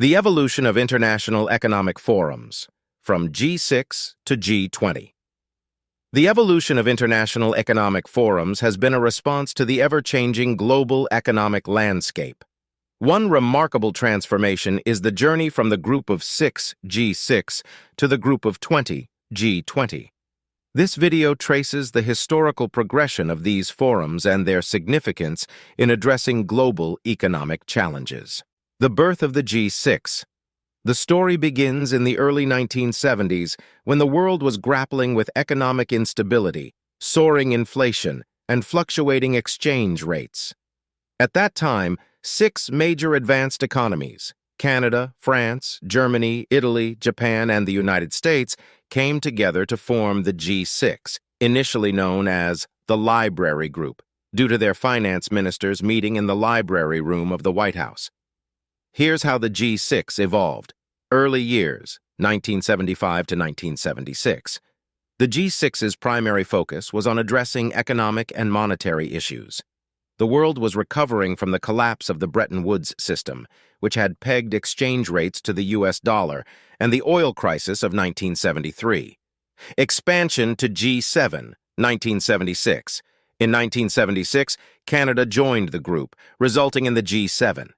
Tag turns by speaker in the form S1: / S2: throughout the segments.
S1: The evolution of international economic forums, from G6 to G20. The evolution of international economic forums has been a response to the ever-changing global economic landscape. One remarkable transformation is the journey from the group of 6, G6, to the group of 20, G20. This video traces the historical progression of these forums and their significance in addressing global economic challenges. The birth of the G6. The story begins in the early 1970s when the world was grappling with economic instability, soaring inflation, and fluctuating exchange rates. At that time, 6 major advanced economies, Canada, France, Germany, Italy, Japan, and the United States, came together to form the G6, initially known as the Library Group, due to their finance ministers meeting in the library room of the White House. Here's how the G6 evolved. Early years, 1975 to 1976. The G6's primary focus was on addressing economic and monetary issues. The world was recovering from the collapse of the Bretton Woods system, which had pegged exchange rates to the US dollar, and the oil crisis of 1973. Expansion to G7, 1976. In 1976, Canada joined the group, resulting in the G7.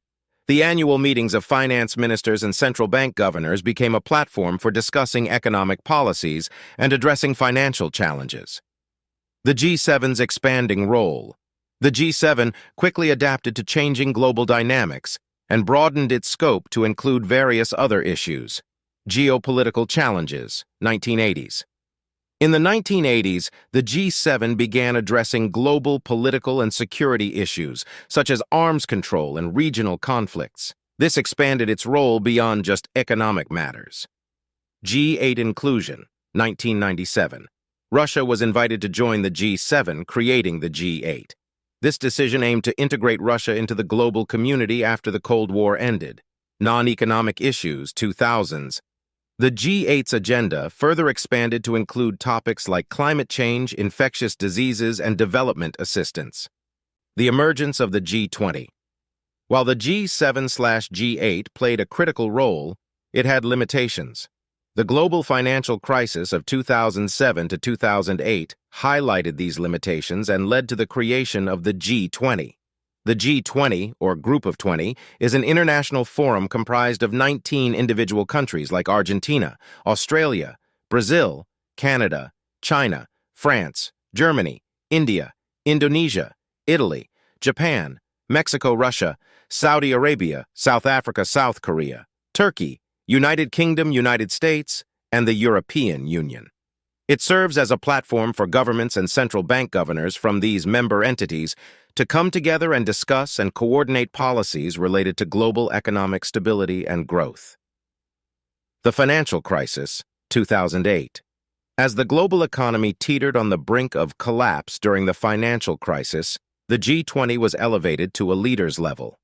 S1: The annual meetings of finance ministers and central bank governors became a platform for discussing economic policies and addressing financial challenges. The G7's expanding role. The G7 quickly adapted to changing global dynamics and broadened its scope to include various other issues. Geopolitical challenges, 1980s. In the 1980s, the G7 began addressing global political and security issues, such as arms control and regional conflicts. This expanded its role beyond just economic matters. G8 inclusion, 1997. Russia was invited to join the G7, creating the G8. This decision aimed to integrate Russia into the global community after the Cold War ended. Non-economic issues, 2000s. The G8's agenda further expanded to include topics like climate change, infectious diseases, and development assistance. The emergence of the G20. While the G7/G8 played a critical role, it had limitations. The global financial crisis of 2007 to 2008 highlighted these limitations and led to the creation of the G20. The G20, or Group of 20, is an international forum comprised of 19 individual countries like Argentina, Australia, Brazil, Canada, China, France, Germany, India, Indonesia, Italy, Japan, Mexico, Russia, Saudi Arabia, South Africa, South Korea, Turkey, United Kingdom, United States, and the European Union. It serves as a platform for governments and central bank governors from these member entities to come together and discuss and coordinate policies related to global economic stability and growth. The financial crisis, 2008. As the global economy teetered on the brink of collapse during the financial crisis, the G20 was elevated to a leaders level.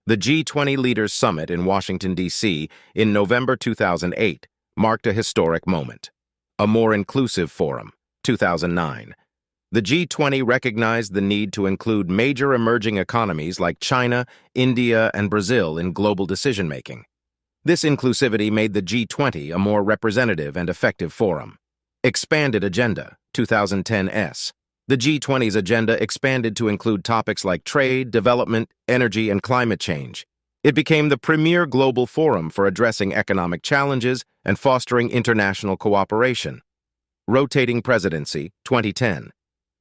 S1: The G20 Leaders Summit in Washington, D.C. in November 2008 marked a historic moment. A more inclusive forum, 2009. The G20 recognized the need to include major emerging economies like China, India, and Brazil in global decision-making. This inclusivity made the G20 a more representative and effective forum. Expanded agenda, 2010s. The G20's agenda expanded to include topics like trade, development, energy, and climate change. It became the premier global forum for addressing economic challenges and fostering international cooperation. Rotating presidency, 2010.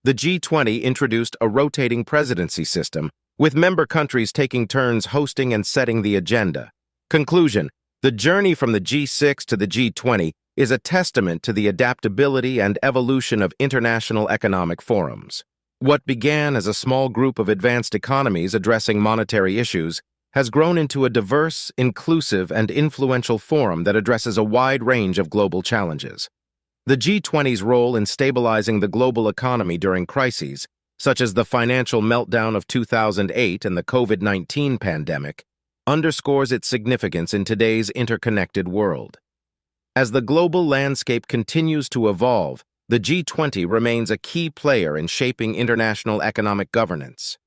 S1: The G20 introduced a rotating presidency system, with member countries taking turns hosting and setting the agenda. Conclusion: the journey from the G6 to the G20 is a testament to the adaptability and evolution of international economic forums. What began as a small group of advanced economies addressing monetary issues has grown into a diverse, inclusive, and influential forum that addresses a wide range of global challenges. The G20's role in stabilizing the global economy during crises, such as the financial meltdown of 2008 and the COVID-19 pandemic, underscores its significance in today's interconnected world. As the global landscape continues to evolve, the G20 remains a key player in shaping international economic governance.